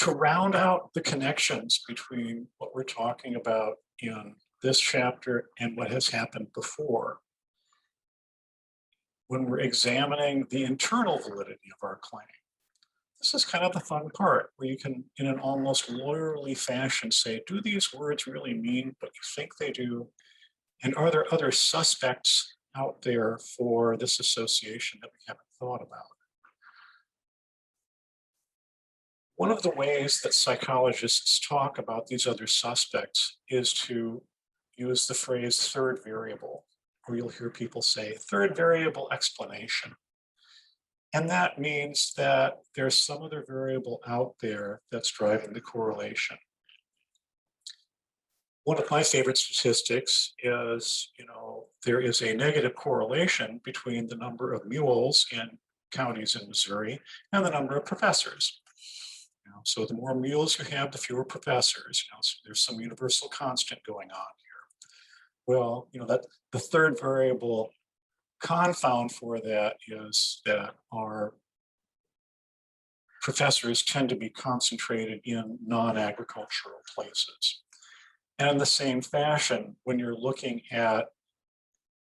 To round out the connections between what we're talking about in this chapter and what has happened before, when we're examining the internal validity of our claim, this is kind of the fun part where you can, in an almost lawyerly fashion, say, do these words really mean what you think they do? And are there other suspects out there for this association that we haven't thought about? One of the ways that psychologists talk about these other suspects is to use the phrase third variable, or you'll hear people say third variable explanation. And that means that there's some other variable out there that's driving the correlation. One of my favorite statistics is, there is a negative correlation between the number of mules in counties in Missouri and the number of professors. So the more mules you have, the fewer professors. So there's some universal constant going on here. Well, that the third variable confound for that is that our professors tend to be concentrated in non-agricultural places. And in the same fashion, when you're looking at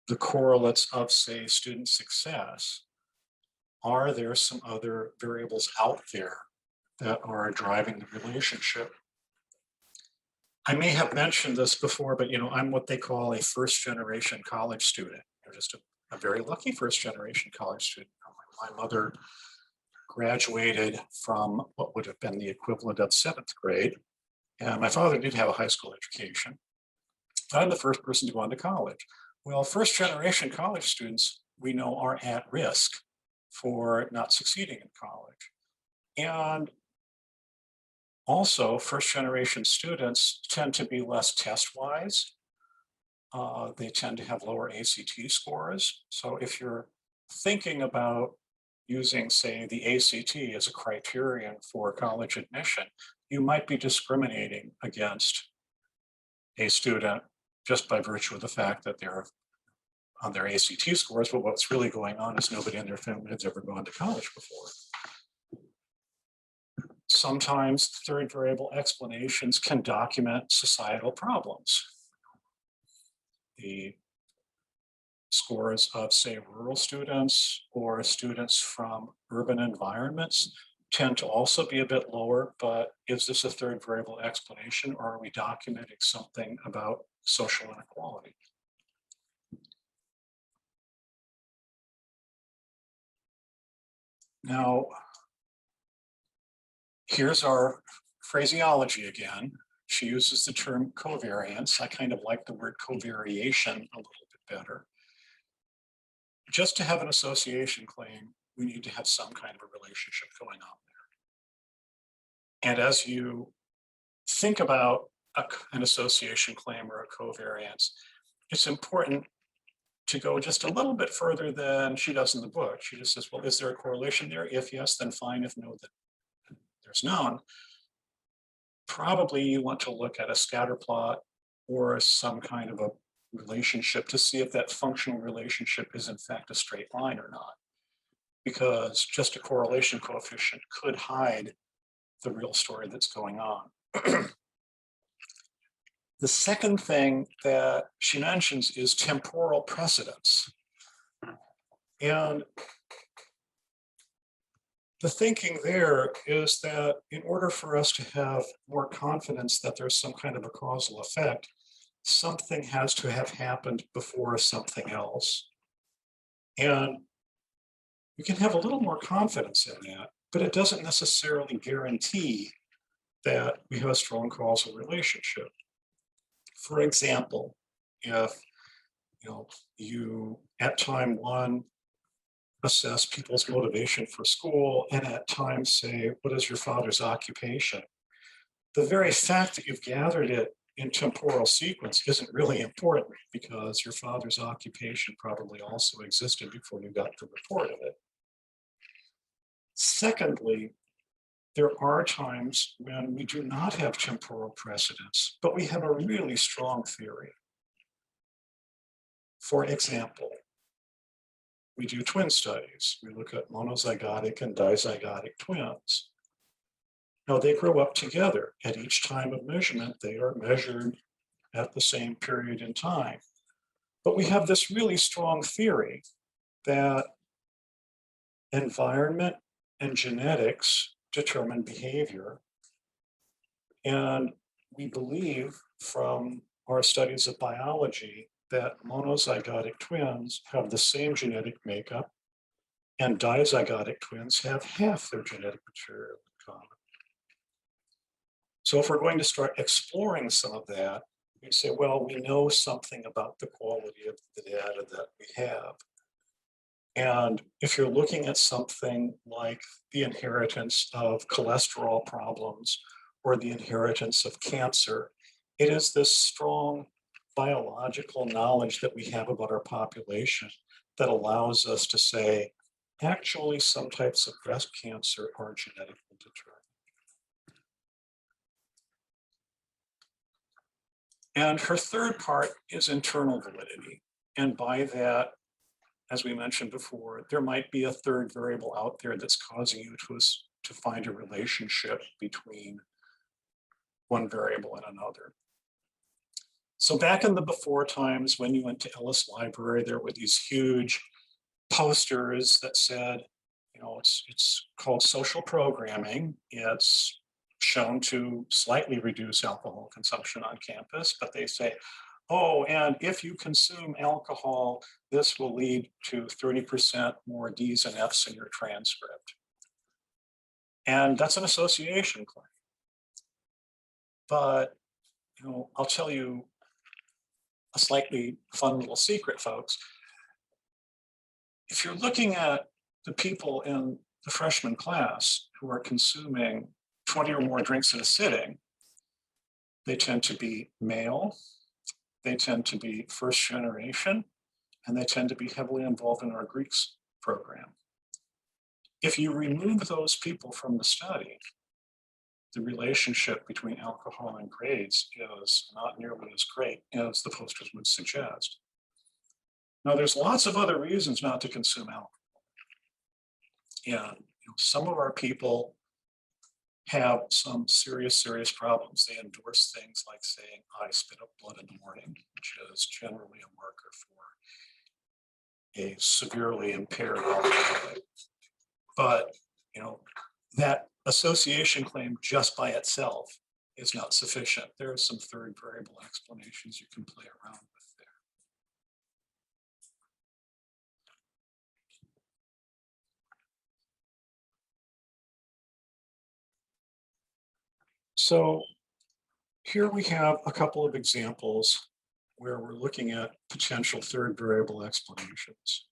the correlates of, say, student success, are there some other variables out there that are driving the relationship? I may have mentioned this before, but I'm what they call a first-generation college student. You're just a very lucky first-generation college student. My mother graduated from what would have been the equivalent of 7th grade, and my father did have a high school education. I'm the first person to go on to college. Well, first-generation college students, we know, are at risk for not succeeding in college. And also, first-generation students tend to be less test-wise. They tend to have lower ACT scores. So if you're thinking about using, say, the ACT as a criterion for college admission, you might be discriminating against a student just by virtue of the fact that they're on their ACT scores, but what's really going on is nobody in their family has ever gone to college before. Sometimes third variable explanations can document societal problems. The scores of, say, rural students or students from urban environments tend to also be a bit lower, but is this a third variable explanation, or are we documenting something about social inequality? Now, here's our phraseology again. She uses the term covariance. I kind of like the word covariation a little bit better. Just to have an association claim, we need to have some kind of a relationship going on there. And as you think about an association claim or a covariance, it's important to go just a little bit further than she does in the book. She just says, well, is there a correlation there? If yes, then fine. If no, then there's none. Probably you want to look at a scatter plot or some kind of a relationship to see if that functional relationship is in fact a straight line or not. Because just a correlation coefficient could hide the real story that's going on. The second thing that she mentions is temporal precedence. And the thinking there is that in order for us to have more confidence that there's some kind of a causal effect, something has to have happened before something else. And we can have a little more confidence in that, but it doesn't necessarily guarantee that we have a strong causal relationship. For example, if you at time one assess people's motivation for school, and at times say, what is your father's occupation? The very fact that you've gathered it in temporal sequence isn't really important because your father's occupation probably also existed before you got the report of it. Secondly, there are times when we do not have temporal precedence, but we have a really strong theory. For example, we do twin studies. We look at monozygotic and dizygotic twins. Now they grow up together. At each time of measurement, they are measured at the same period in time. But we have this really strong theory that environment and genetics determine behavior. And we believe from our studies of biology that monozygotic twins have the same genetic makeup, and dizygotic twins have half their genetic material in common. So if we're going to start exploring some of that, we say, well, we know something about the quality of the data that we have. And if you're looking at something like the inheritance of cholesterol problems or the inheritance of cancer, it is this strong biological knowledge that we have about our population that allows us to say, actually, some types of breast cancer are genetically determined. And her third part is internal validity. And by that, as we mentioned before, there might be a third variable out there that's causing you to find a relationship between one variable and another. So back in the before times when you went to Ellis Library, there were these huge posters that said, you know, it's called social programming. It's shown to slightly reduce alcohol consumption on campus, but they say, oh, and if you consume alcohol, this will lead to 30% more D's and F's in your transcript. And that's an association claim. But, you know, I'll tell you a slightly fun little secret, folks. If you're looking at the people in the freshman class who are consuming 20 or more drinks in a sitting, they tend to be male, they tend to be first generation, and they tend to be heavily involved in our Greeks program. If you remove those people from the study, the relationship between alcohol and grades is not nearly as great as the posters would suggest. Now, there's lots of other reasons not to consume alcohol. And some of our people have some serious problems. They endorse things like saying, I spit up blood in the morning, which is generally a marker for a severely impaired alcoholic. But, that association claim just by itself is not sufficient. There are some third variable explanations you can play around with there. So here we have a couple of examples where we're looking at potential third variable explanations.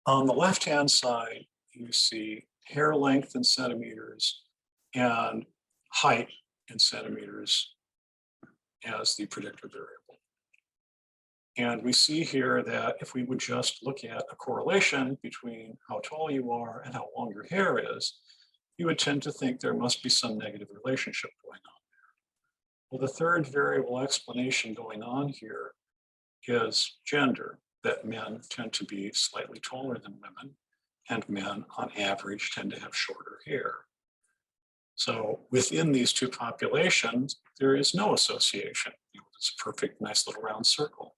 On the left-hand side, you see hair length in centimeters and height in centimeters as the predictor variable. And we see here that if we would just look at a correlation between how tall you are and how long your hair is, you would tend to think there must be some negative relationship going on there. Well, the third variable explanation going on here is gender, that men tend to be slightly taller than women, and men on average tend to have shorter hair. So within these two populations, there is no association. It's a perfect, nice little round circle.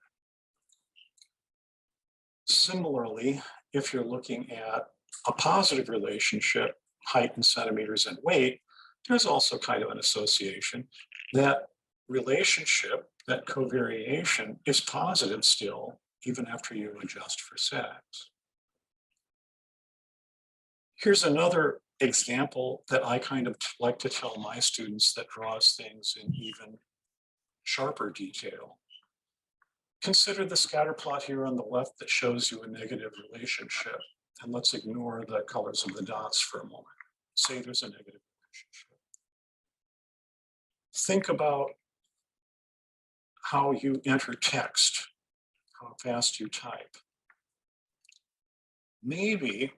Similarly, if you're looking at a positive relationship, height in centimeters and weight, there's also kind of an association. That relationship, that covariation, is positive still, even after you adjust for sex. Here's another example that I kind of like to tell my students that draws things in even sharper detail. Consider the scatter plot here on the left that shows you a negative relationship. And let's ignore the colors of the dots for a moment. Say there's a negative relationship. Think about how you enter text, how fast you type. Maybe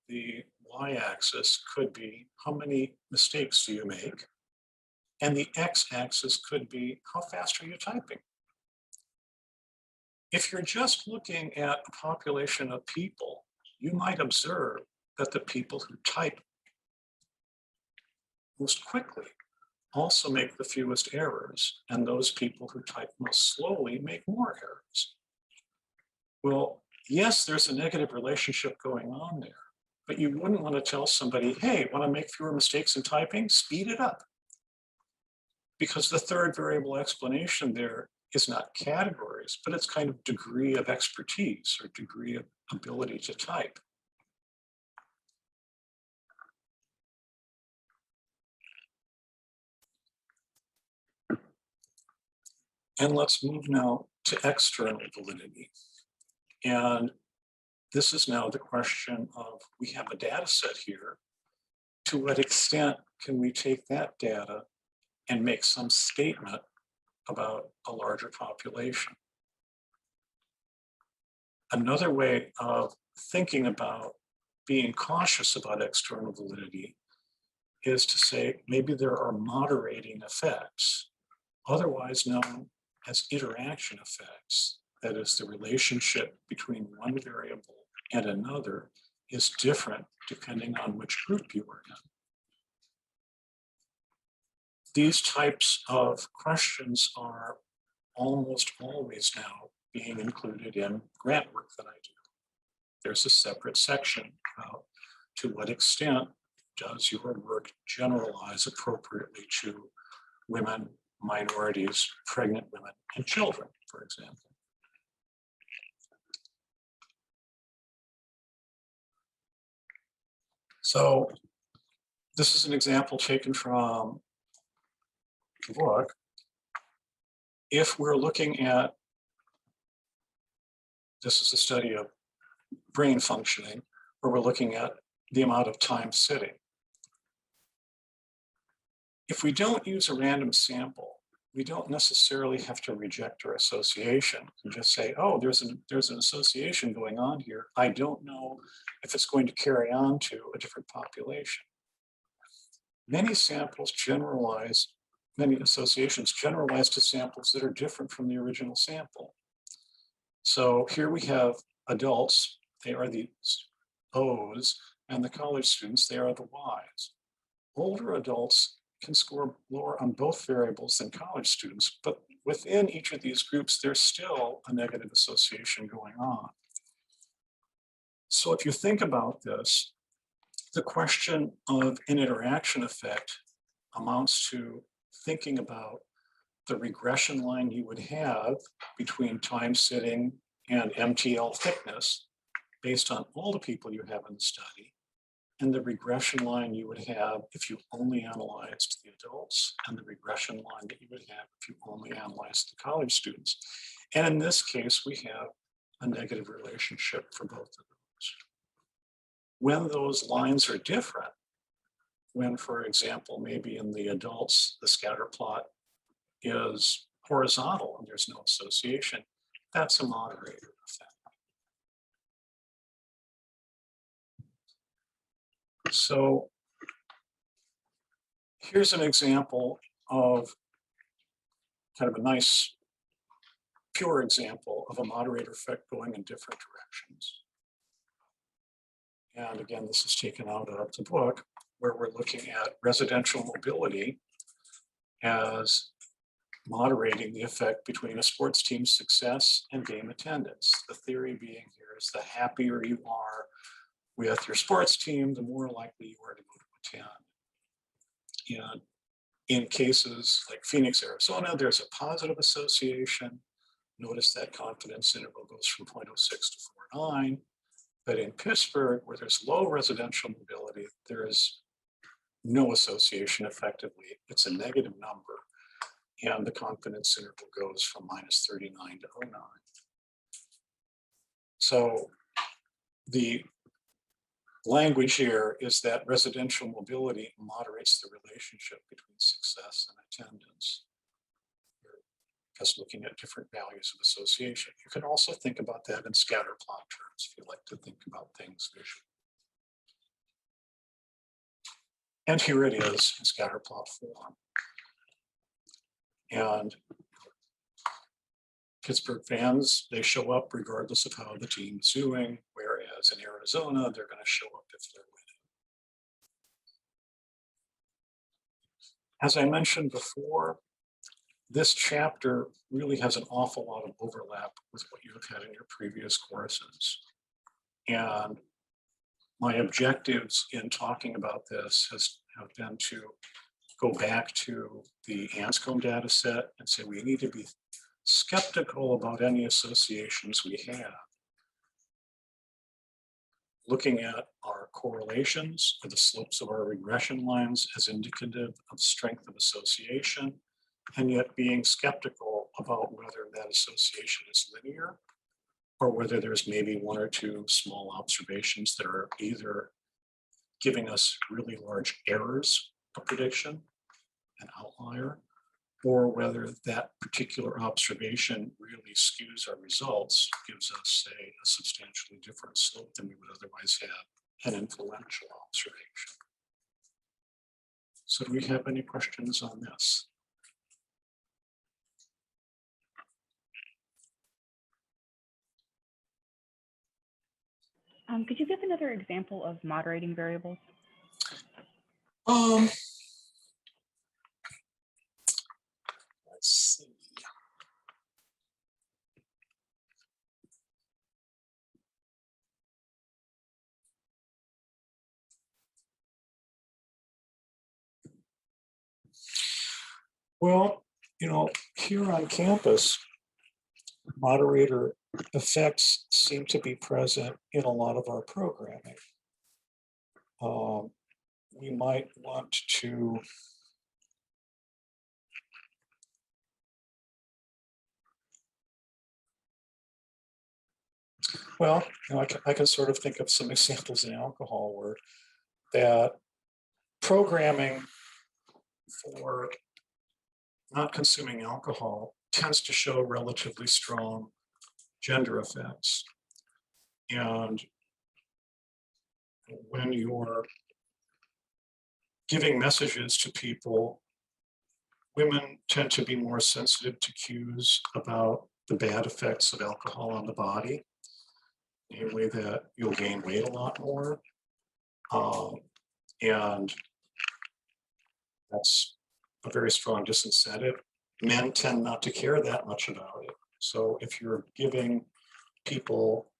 the y-axis could be how many mistakes do you make, and the x-axis could be how fast are you typing. If you're just looking at a population of people, you might observe that the people who type most quickly also make the fewest errors, and those people who type most slowly make more errors. Well, yes, there's a negative relationship going on there, but you wouldn't want to tell somebody, hey, want to make fewer mistakes in typing? Speed it up. Because the third variable explanation there is not categories, but it's kind of degree of expertise or degree of ability to type. And let's move now to external validity. And this is now the question of, we have a data set here. To what extent can we take that data and make some statement about a larger population? Another way of thinking about being cautious about external validity is to say maybe there are moderating effects, otherwise known as interaction effects. That is, the relationship between one variable and another is different depending on which group you are in. These types of questions are almost always now being included in grant work that I do. There's a separate section about to what extent does your work generalize appropriately to women, minorities, pregnant women, and children, for example. So this is an example taken from the book. If we're looking at, this is a study of brain functioning, where we're looking at the amount of time sitting. If we don't use a random sample, we don't necessarily have to reject our association and just say, oh, there's an association going on here. I don't know if it's going to carry on to a different population. Many samples generalize, many associations generalize to samples that are different from the original sample. So here we have adults, they are the O's, and the college students, they are the Y's. Older adults can score lower on both variables than college students, but within each of these groups, there's still a negative association going on. So if you think about this, the question of an interaction effect amounts to thinking about the regression line you would have between time sitting and MTL thickness based on all the people you have in the study, and the regression line you would have if you only analyzed the adults, and the regression line that you would have if you only analyzed the college students. And in this case, we have a negative relationship for both of those. When those lines are different, when, for example, maybe in the adults, the scatter plot is horizontal and there's no association, that's a moderator effect. So here's an example of kind of a nice, pure example of a moderator effect going in different directions. And again, this is taken out of the book, where we're looking at residential mobility as moderating the effect between a sports team's success and game attendance. The theory being here is the happier you are with your sports team, the more likely you are to go to attend. And in cases like Phoenix, Arizona, there's a positive association. Notice that confidence interval goes from 0.06 to 0.49. But in Pittsburgh, where there's low residential mobility, there is no association effectively. It's a negative number. And the confidence interval goes from -39 to 0.09. So the language here is that residential mobility moderates the relationship between success and attendance. You're just looking at different values of association. You can also think about that in scatterplot terms if you like to think about things visually. And here it is in scatterplot form. And Pittsburgh fans, they show up regardless of how the team's doing, whereas in Arizona, they're going to show up if they're As I mentioned before, this chapter really has an awful lot of overlap with what you've had in your previous courses. And my objectives in talking about this have been to go back to the Anscombe data set and say we need to be skeptical about any associations we have. Looking at our correlations or the slopes of our regression lines as indicative of strength of association, and yet being skeptical about whether that association is linear or whether there's maybe one or two small observations that are either giving us really large errors of prediction, an outlier, or whether that particular observation really skews our results, gives us, say, a substantially different slope than we would otherwise have, an influential observation. So do we have any questions on this? Could you give another example of moderating variables? Let's see. Well, here on campus, moderator effects seem to be present in a lot of our programming. We might want to well, I can sort of think of some examples in alcohol where that programming for not consuming alcohol tends to show relatively strong gender effects. And when you're giving messages to people, women tend to be more sensitive to cues about the bad effects of alcohol on the body, namely that you'll gain weight a lot more. And that's a very strong disincentive. Men tend not to care that much about it. So if you're giving people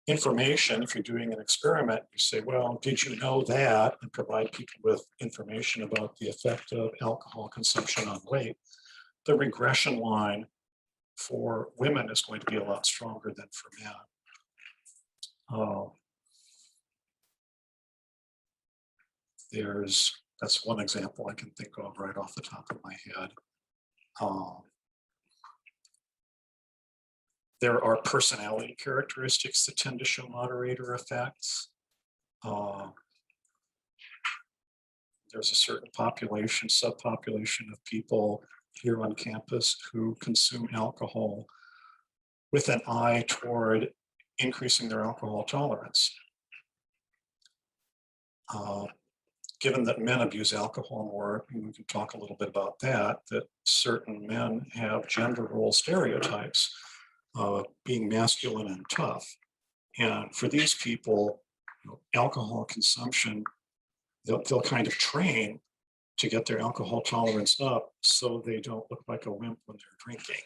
information, if you're doing an experiment, you say, well, did you know that? And provide people with information about the effect of alcohol consumption on weight. The regression line for women is going to be a lot stronger than for men. That's one example I can think of right off the top of my head. There are personality characteristics that tend to show moderator effects. There's a certain population, subpopulation of people here on campus who consume alcohol with an eye toward increasing their alcohol tolerance. Given that men abuse alcohol more, we can talk a little bit about that certain men have gender role stereotypes, being masculine and tough. And for these people, alcohol consumption, they'll kind of train to get their alcohol tolerance up so they don't look like a wimp when they're drinking.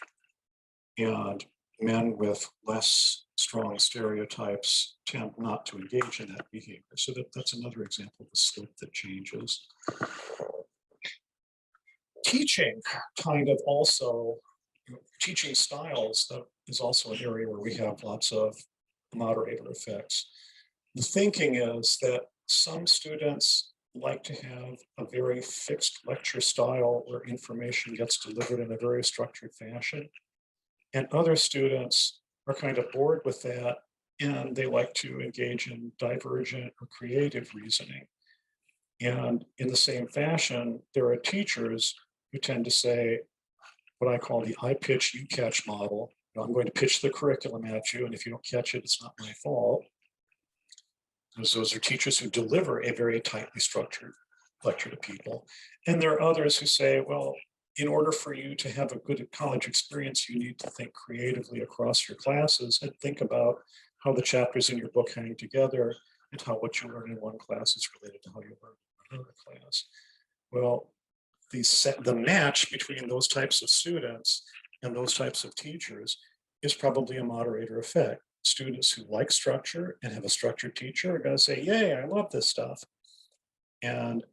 And men with less strong stereotypes tend not to engage in that behavior. So that's another example of a slope that changes. Teaching kind of also, teaching styles, that is also an area where we have lots of moderator effects. The thinking is that some students like to have a very fixed lecture style where information gets delivered in a very structured fashion. And other students are kind of bored with that, and they like to engage in divergent or creative reasoning. And in the same fashion, there are teachers who tend to say what I call the I pitch, you catch model. I'm going to pitch the curriculum at you, and if you don't catch it, it's not my fault. Those are teachers who deliver a very tightly structured lecture to people. And there are others who say, well, in order for you to have a good college experience, you need to think creatively across your classes and think about how the chapters in your book hang together and how what you learn in one class is related to how you learn in another class. Well, the match between those types of students and those types of teachers is probably a moderator effect. Students who like structure and have a structured teacher are going to say, yay, I love this stuff. And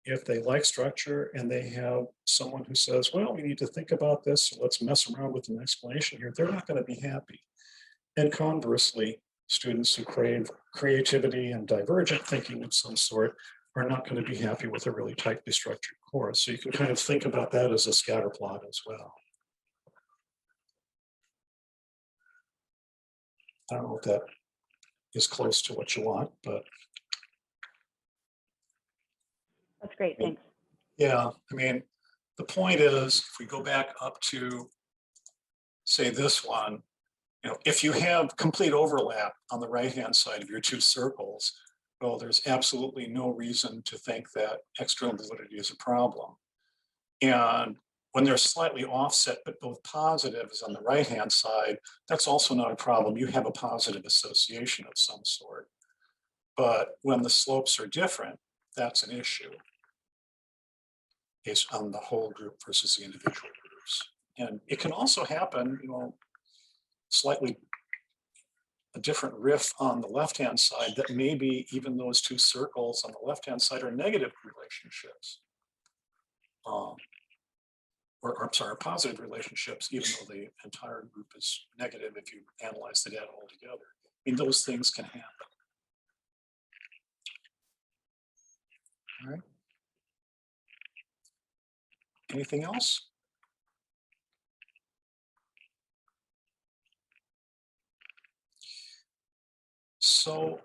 if they like structure and they have someone who says, well, we need to think about this, so let's mess around with an explanation here, they're not going to be happy. And conversely, students who crave creativity and divergent thinking of some sort are not going to be happy with a really tightly structured course. So you can kind of think about that as a scatter plot as well. I don't know if that is close to what you want, but. That's great, thanks. Yeah, I mean, the point is, if we go back up to, say, this one, if you have complete overlap on the right-hand side of your two circles, well, there's absolutely no reason to think that external validity is a problem. And when they're slightly offset, but both positive is on the right-hand side, that's also not a problem. You have a positive association of some sort. But when the slopes are different, that's an issue based on the whole group versus the individual groups. And it can also happen, slightly a different riff on the left-hand side, that maybe even those two circles on the left-hand side are negative relationships. Or I'm sorry, positive relationships, even though the entire group is negative if you analyze the data altogether. I mean, those things can happen. All right. Anything else? So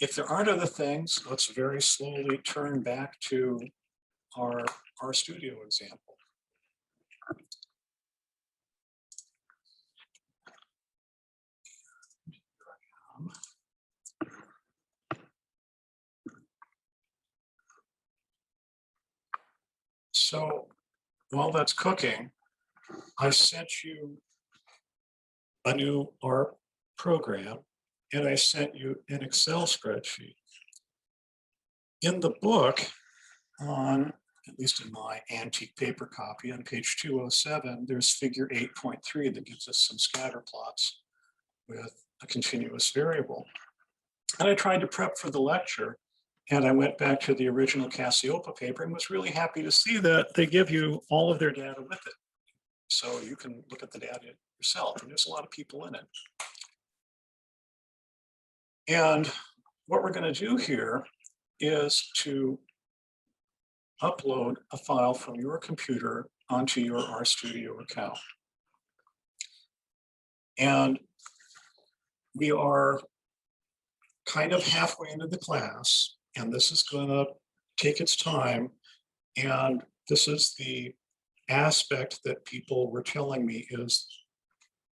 if there aren't other things, let's very slowly turn back to our Rstudio example. So while that's cooking, I sent you a new R program, and I sent you an Excel spreadsheet. In the book, on, at least in my antique paper copy, on page 207, there's figure 8.3 that gives us some scatter plots with a continuous variable. And I tried to prep for the lecture, and I went back to the original Cassiopeia paper and was really happy to see that they give you all of their data with it. So you can look at the data yourself, and there's a lot of people in it. And what we're going to do here is to upload a file from your computer onto your Rstudio account. And we are kind of halfway into the class, and this is going to take its time. And this is the aspect that people were telling me is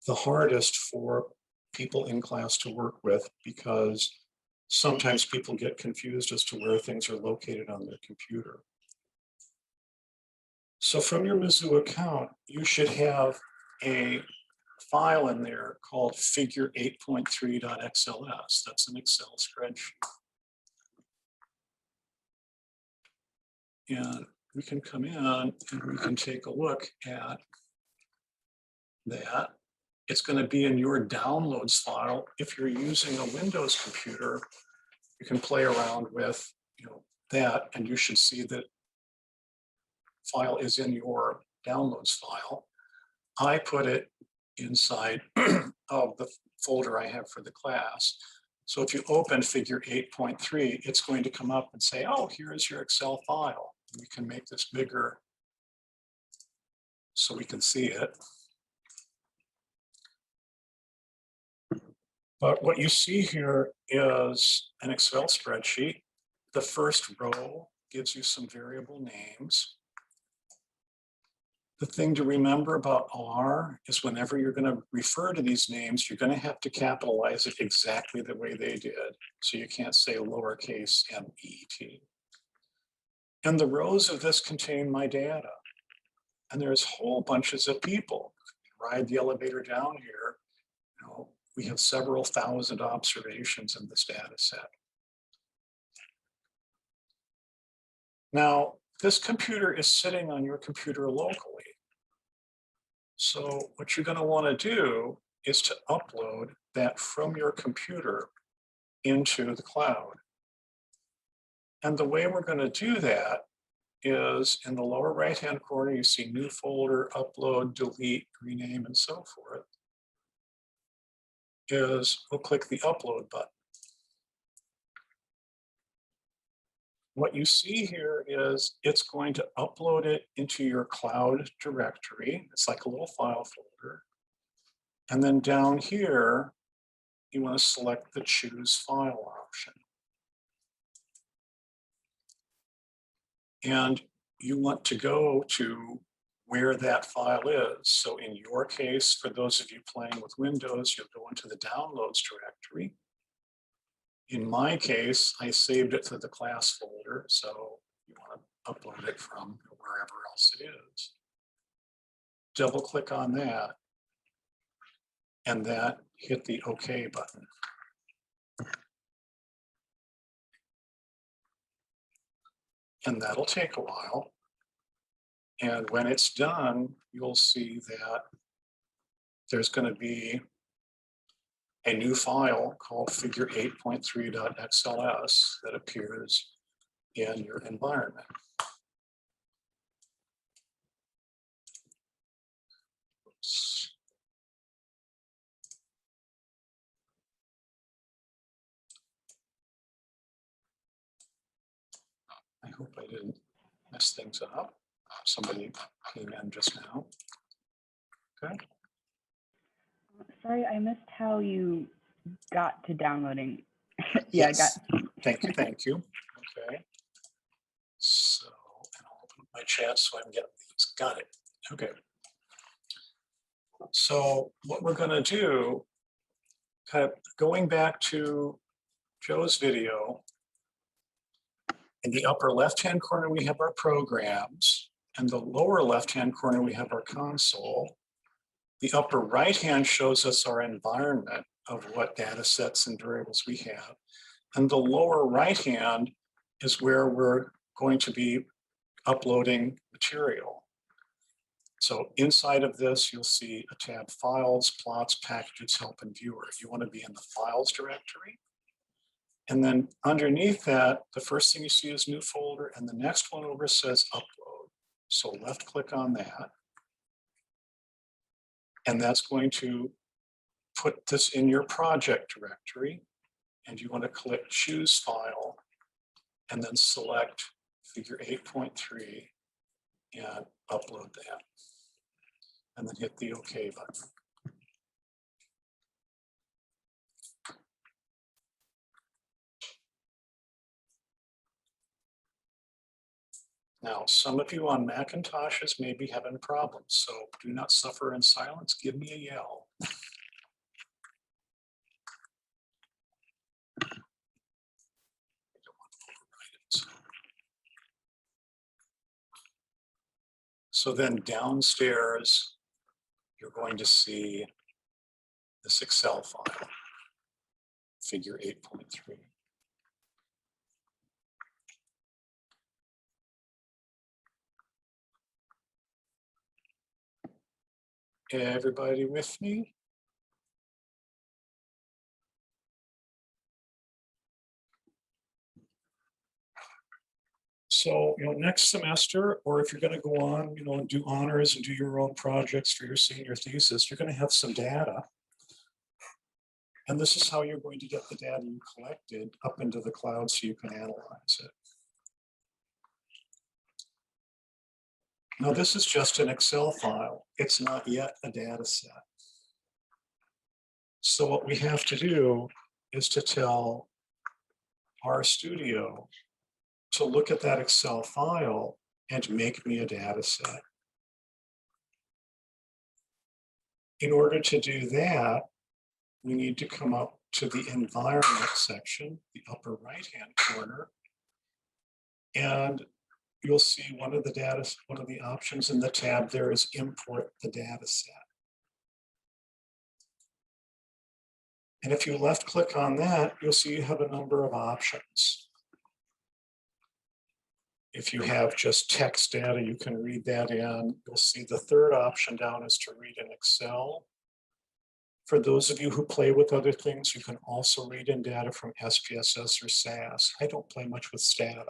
the hardest for people in class to work with, because sometimes people get confused as to where things are located on their computer. So from your Mizzou account, you should have a file in there called figure 8.3.xls. That's an Excel spreadsheet. And we can come in and we can take a look at that. It's going to be in your downloads file. If you're using a Windows computer, you can play around with that, and you should see that file is in your downloads file. I put it inside of the folder I have for the class. So if you open figure 8.3, it's going to come up and say, oh, here's your Excel file. We can make this bigger so we can see it. But what you see here is an Excel spreadsheet. The first row gives you some variable names. The thing to remember about R is whenever you're going to refer to these names, you're going to have to capitalize it exactly the way they did. So you can't say lowercase m-e-t. And the rows of this contain my data. And there's whole bunches of people. Ride the elevator down here. We have several thousand observations in this data set. Now, this computer is sitting on your computer locally. So what you're going to want to do is to upload that from your computer into the cloud. And the way we're going to do that is in the lower right-hand corner, you see new folder, upload, delete, rename, and so forth. We'll click the upload button. What you see here is it's going to upload it into your cloud directory. It's like a little file folder. And then down here, you want to select the choose file option. And you want to go to where that file is. So in your case, for those of you playing with Windows, you'll go into the downloads directory. In my case, I saved it to the class folder, so you want to upload it from wherever else it is. Double click on that, and that hit the OK button. And that'll take a while. And when it's done, you'll see that there's going to be a new file called figure 8.3.xls that appears in your environment. Oops. I hope I didn't mess things up. Somebody came in just now. Okay. Sorry, I missed how you got to downloading. Yeah, yes. Thank you. Okay. So, and I'll open up my chat so I can get these. Got it. Okay. So what we're going to do, kind of going back to Joe's video, in the upper left-hand corner, we have our programs. And the lower left-hand corner, we have our console. The upper right-hand shows us our environment of what data sets and variables we have. And the lower right-hand is where we're going to be uploading material. So inside of this, you'll see a tab Files, Plots, Packages, Help, and Viewer. You want to be in the Files directory. And then underneath that, the first thing you see is New Folder, and the next one over says Upload. So left click on that. And that's going to put this in your project directory. And you want to click Choose File, and then select figure 8.3 and upload that. And then hit the OK button. Now, some of you on Macintoshes may be having problems, so do not suffer in silence. Give me a yell. So then downstairs, you're going to see this Excel file, figure 8.3. Everybody with me? So, next semester, or if you're going to go on, and do honors and do your own projects for your senior thesis, you're going to have some data. And this is how you're going to get the data you collected up into the cloud so you can analyze it. Now, this is just an Excel file. It's not yet a data set. So what we have to do is to tell Rstudio to look at that Excel file and make me a data set. In order to do that, we need to come up to the environment section, the upper right-hand corner, and you'll see one of the options in the tab there is import the data set. And if you left click on that, you'll see you have a number of options. If you have just text data, you can read that in. You'll see the third option down is to read in Excel. For those of you who play with other things, you can also read in data from SPSS or SAS. I don't play much with Stata,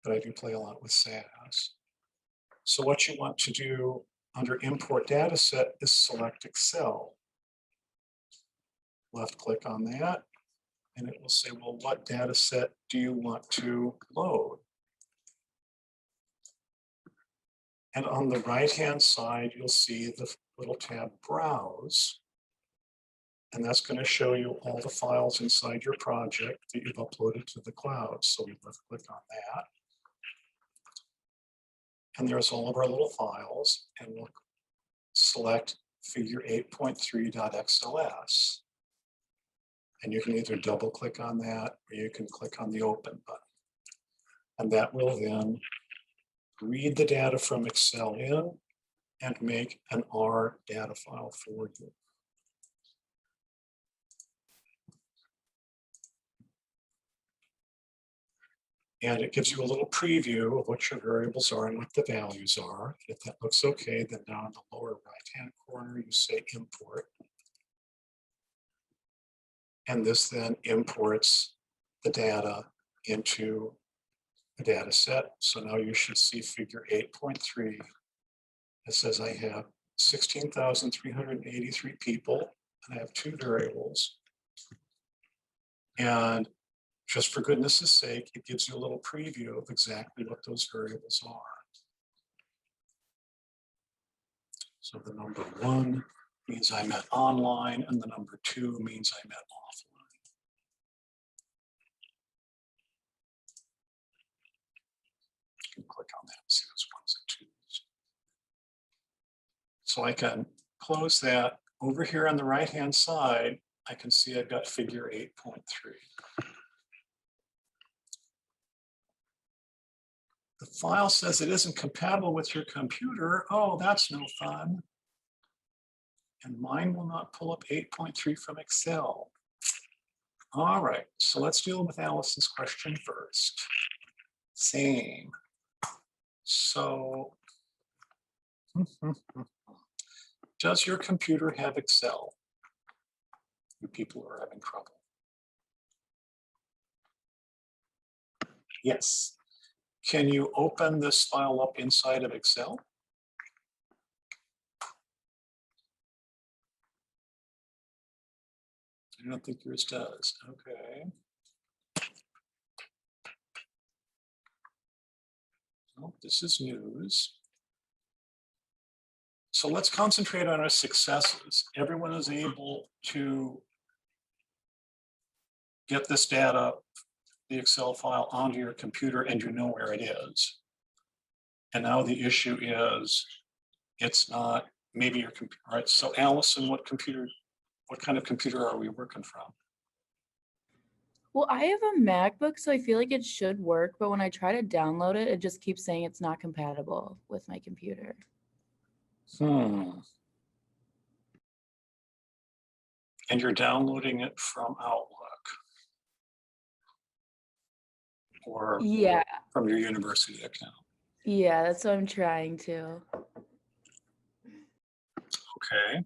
but I do play a lot with SAS. So what you want to do under Import Dataset is select Excel. Left click on that, and it will say, well, what data set do you want to load? And on the right-hand side, you'll see the little tab Browse. And that's going to show you all the files inside your project that you've uploaded to the cloud. So we left click on that. And there's all of our little files, and we'll select figure 8.3.xls. And you can either double click on that, or you can click on the open button. And that will then read the data from Excel in and make an R data file for you. And it gives you a little preview of what your variables are and what the values are. If that looks okay, then down in the lower right-hand corner, you say import. And this then imports the data into a data set. So now you should see figure 8.3. It says I have 16,383 people, and I have 2 variables. And just for goodness sake, it gives you a little preview of exactly what those variables are. So the number 1 means I'm at online, and the number 2 means I'm at offline. You can click on that and see those 1s and 2s. So I can close that. Over here on the right-hand side, I can see I've got figure 8.3. The file says it isn't compatible with your computer. Oh, that's no fun. And mine will not pull up 8.3 from Excel. All right, so let's deal with Allison's question first. Same. So, does your computer have Excel? You people are having trouble. Yes. Can you open this file up inside of Excel? I don't think yours does. Okay. Oh, this is news. So let's concentrate on our successes. Everyone is able to get this data, the Excel file, onto your computer, and you know where it is. And now the issue is, it's not maybe your computer, right? So Allison, what kind of computer are we working from? Well, I have a MacBook, so I feel like it should work, but when I try to download it, it just keeps saying it's not compatible with my computer. And you're downloading it from Outlook or Yeah, from your university account? yeah, that's what I'm trying to. Okay.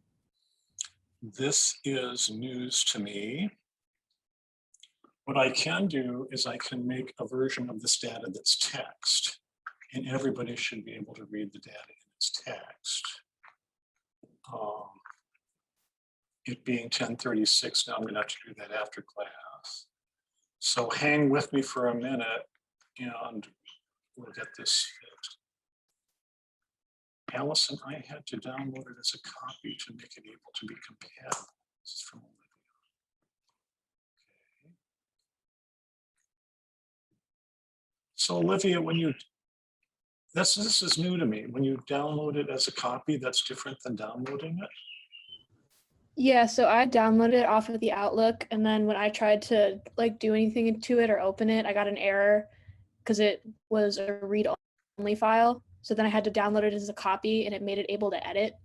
This is news to me. What I can do is I can make a version of this data that's text, and everybody should be able to read the data in its text. It being 10:36 now, I'm going to have to do that after class. So hang with me for a minute and we'll get this fixed. Allison, I had to download it as a copy to make it able to be compatible. This is from Olivia. Okay. So Olivia, when this is new to me. When you download it as a copy, that's different than downloading it? Yeah, so I downloaded it off of the Outlook, and then when I tried to do anything to it or open it, I got an error because it was a read-only file. So then I had to download it as a copy, and it made it able to edit.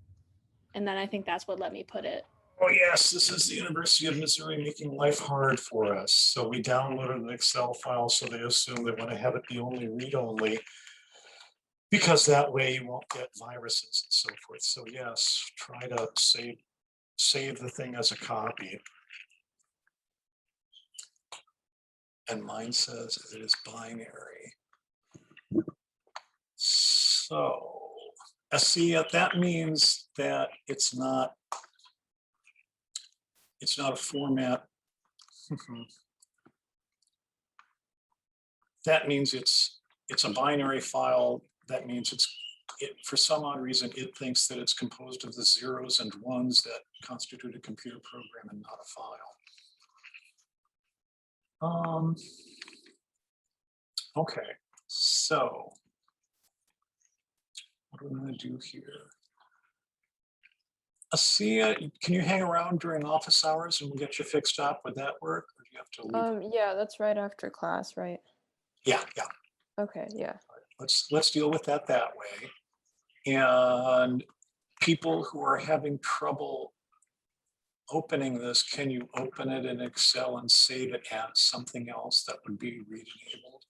And then I think that's what let me put it Oh yes, this is the University of Missouri making life hard for us. So we downloaded an Excel file, so they assume they want to have it be only read-only, because that way you won't get viruses and so forth. So yes, try to save the thing as a copy. And mine says it is binary. So, see, that means that it's not a format. That means it's a binary file. That means for some odd reason, it thinks that it's composed of the zeros and ones that constitute a computer program and not a file. Okay, so what do we want to do here? Asia, can you hang around during office hours and we'll get you fixed up? Would that work? Or do you have to leave? Yeah, that's right after class, right? Yeah. Okay, yeah. Let's deal with that way. And people who are having trouble opening this, can you open it in Excel and save it as something else that would be read enabled?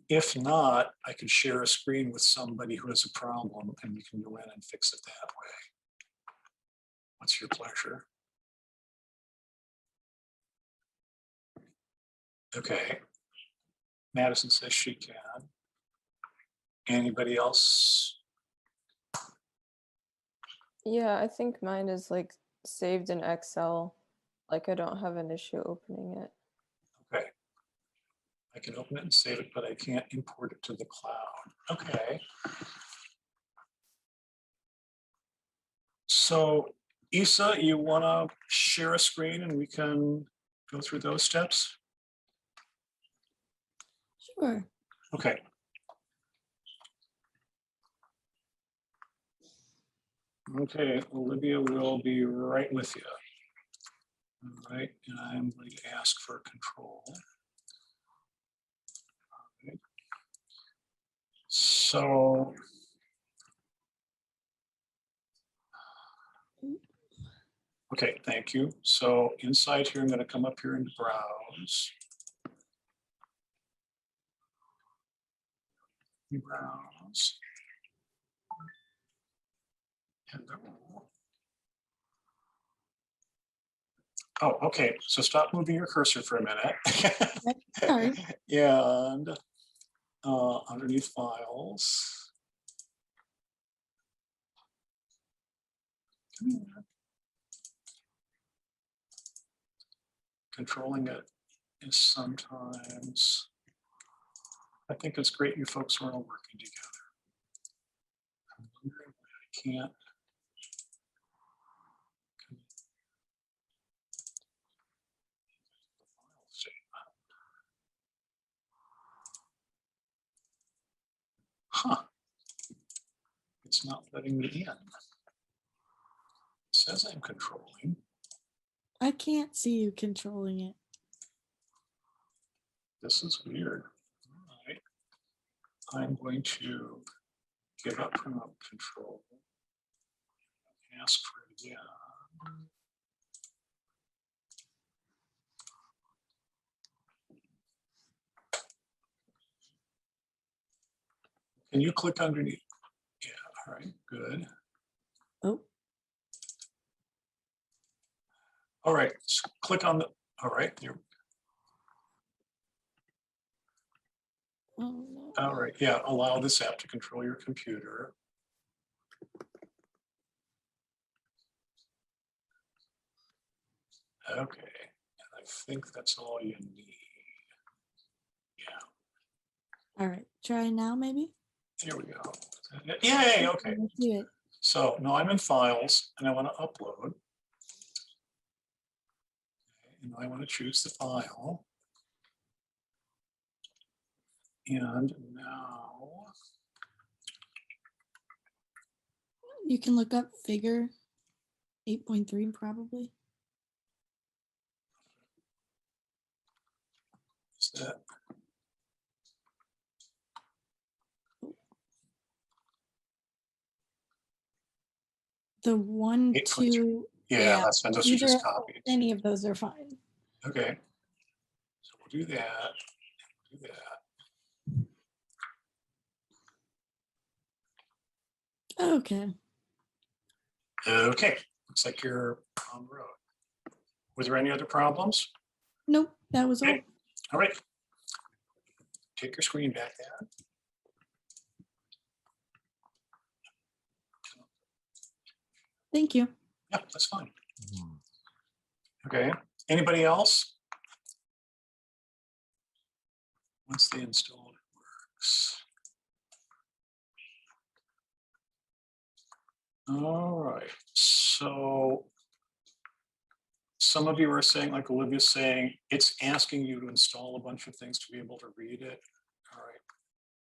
If not, I could share a screen with somebody who has a problem and we can go in and fix it that way. What's your pleasure? Okay. Madison says she can. Anybody else? Yeah, I think mine is like saved in Excel. Like I don't have an issue opening it. Okay. I can open it and save it, but I can't import it to the cloud. Okay. So Isa, you want to share a screen and we can go through those steps? Sure. Okay. Okay, Olivia will be right with you. All right, and I'm going to ask for control. All right. So okay, thank you. So inside here, I'm going to come up here and browse. Browse. Hello. Oh, okay. So stop moving your cursor for a minute. Sorry. And underneath files. Come here. Controlling it is sometimes, I think it's great you folks are all working together. I'm wondering why I can't. Huh. It's not letting me in. It says I'm controlling. I can't see you controlling it. This is weird. All right. I'm going to give up remote control. Ask for it again. Can you click underneath? Yeah, all right, good. Oh, All right, so click on the, all right, you're, oh no. all right, yeah, allow this app to control your computer. Okay, and I think that's all you need. Yeah, All right. Try now, maybe. here we go. Yay, okay. Let's do it. So now I'm in files and I want to upload. Okay, and I want to choose the file. And now, You can look up figure 8.3 probably. is that? The 1, 8.3. 2. Yeah, that's fine. Those are just either- copies. Any of those are fine. Okay. So we'll do that. Do that. Okay. Okay. Looks like you're on the road. Was there any other problems? Nope, that was all. Okay. All right. Take your screen back down. Thank you. Yeah, that's fine. Okay. Anybody else? Once they install it works. All right. So some of you are saying, like Olivia's saying, it's asking you to install a bunch of things to be able to read it. All right.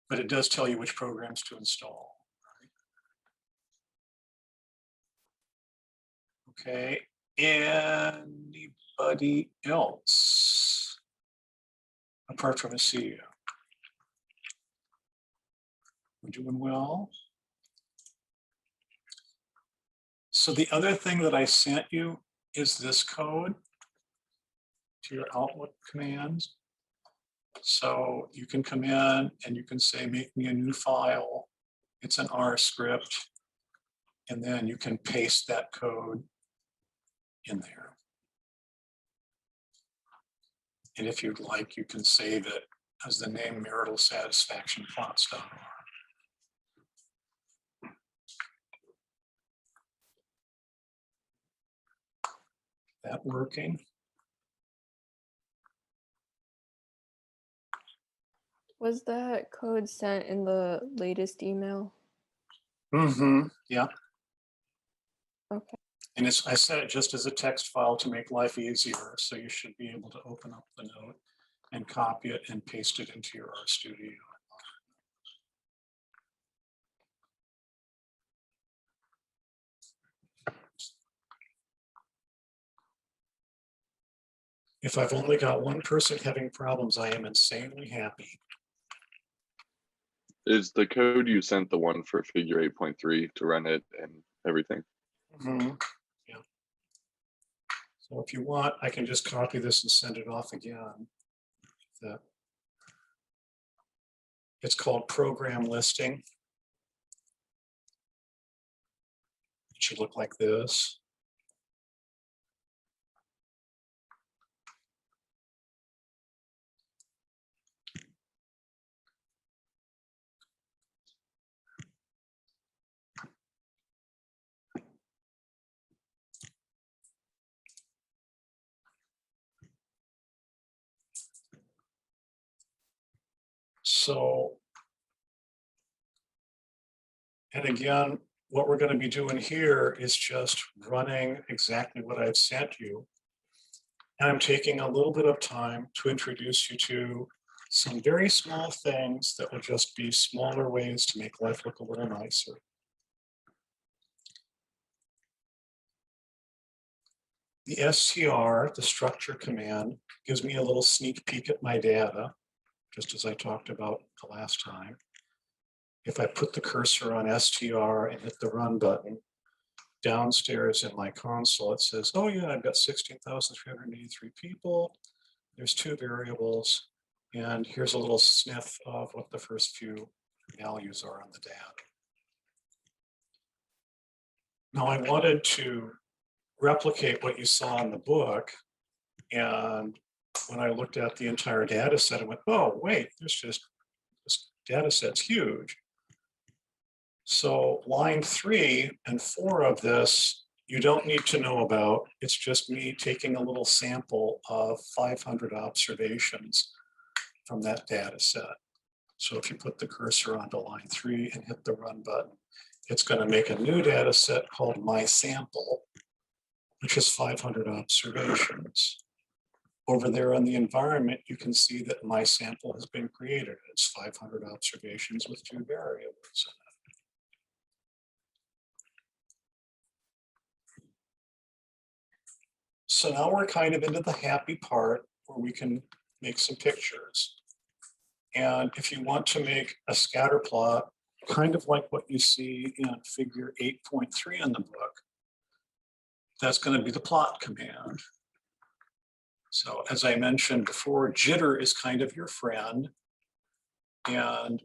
But it does tell you which programs to install. Okay. Anybody else apart from the CEO? We're doing well. So the other thing that I sent you is this code to your Outlook commands. So you can come in and you can say, make me a new file. It's an R script. And then you can paste that code in there. And if you'd like, you can save it as the name marital satisfaction plots.r. That working? Was that code sent in the latest email? Mm-hmm. Yeah. Okay. And it's, I set it just as a text file to make life easier. So you should be able to open up the note and copy it and paste it into your RStudio. If I've only got one person having problems, I am insanely happy. Is the code you sent the one for figure 8.3 to run it and everything? Mhm. Yeah. So if you want, I can just copy this and send it off again. It's called program listing. It should look like this. So, and again, what we're going to be doing here is just running exactly what I've sent you. And I'm taking a little bit of time to introduce you to some very small things that will just be smaller ways to make life look a little nicer. The str, the structure command, gives me a little sneak peek at my data, just as I talked about the last time. If I put the cursor on str and hit the run button, downstairs in my console, it says, oh yeah, I've got 16,383 people. There's 2 variables. And here's a little sniff of what the first few values are on the data. Now I wanted to replicate what you saw in the book. And when I looked at the entire data set, I went, oh, wait, there's just, this data set's huge. So line 3 and 4 of this, you don't need to know about. It's just me taking a little sample of 500 observations from that data set. So if you put the cursor onto line 3 and hit the run button, it's going to make a new data set called my sample, which is 500 observations. Over there on the environment, you can see that my sample has been created. It's 500 observations with 2 variables in it. So now we're kind of into the happy part where we can make some pictures. And if you want to make a scatter plot, kind of like what you see in figure 8.3 in the book, that's going to be the plot command. So as I mentioned before, jitter is kind of your friend. And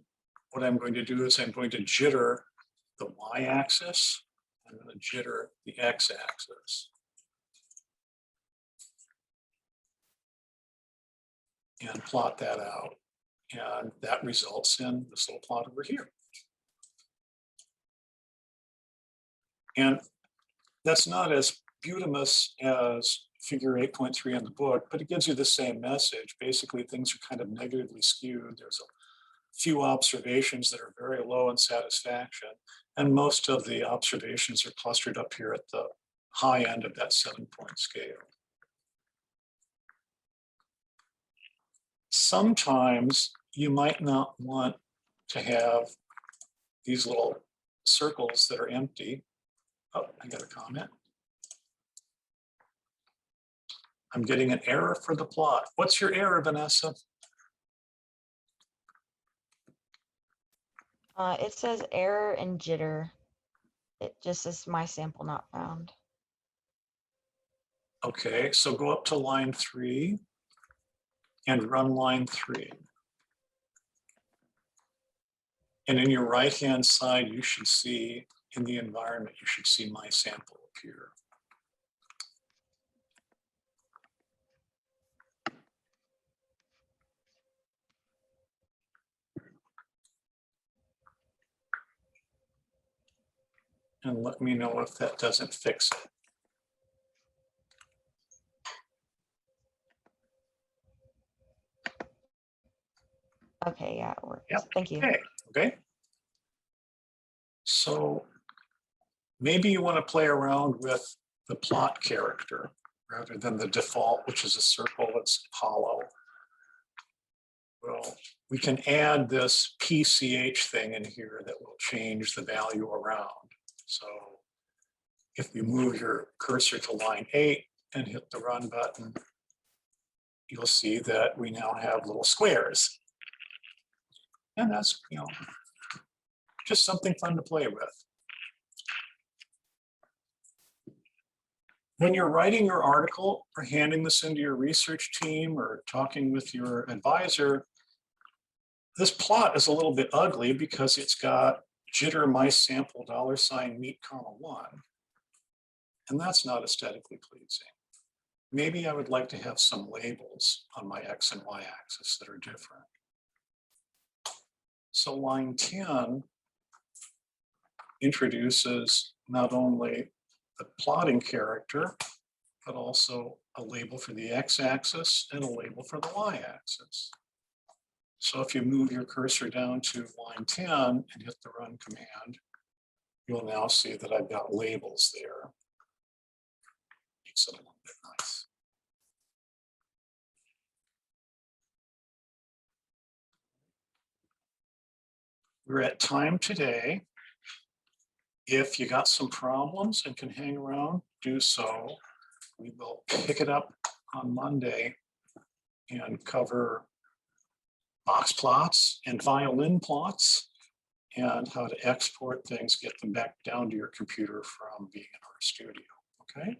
what I'm going to do is I'm going to jitter the y-axis. I'm going to jitter the x-axis. And plot that out. And that results in this little plot over here. And that's not as beautiful as figure 8.3 in the book, but it gives you the same message. Basically, things are kind of negatively skewed. There's a few observations that are very low in satisfaction, and most of the observations are clustered up here at the high end of that 7-point scale. Sometimes you might not want to have these little circles that are empty. Oh, I got a comment. I'm getting an error for the plot. What's your error, Vanessa? It says error and jitter. It just says my sample not found. Okay, so go up to line 3 and run line 3. And in your right-hand side, you should see, in the environment, you should see my sample appear. And let me know if that doesn't fix it. Okay, yeah, it works. Yep. Thank you. Okay. So maybe you want to play around with the plot character rather than the default, which is a circle that's hollow. Well, we can add this PCH thing in here that will change the value around. So if you move your cursor to line 8 and hit the run button, you'll see that we now have little squares. And that's, just something fun to play with. When you're writing your article or handing this into your research team or talking with your advisor, this plot is a little bit ugly because it's got jitter my sample $meet, $1. And that's not aesthetically pleasing. Maybe I would like to have some labels on my X and Y axis that are different. So line 10 introduces not only the plotting character, but also a label for the x-axis and a label for the y-axis. So if you move your cursor down to line 10 and hit the run command, you'll now see that I've got labels there. Makes it a little bit nice. We're at time today. If you got some problems and can hang around, do so. We will pick it up on Monday and cover box plots and violin plots and how to export things, get them back down to your computer from being in RStudio, okay?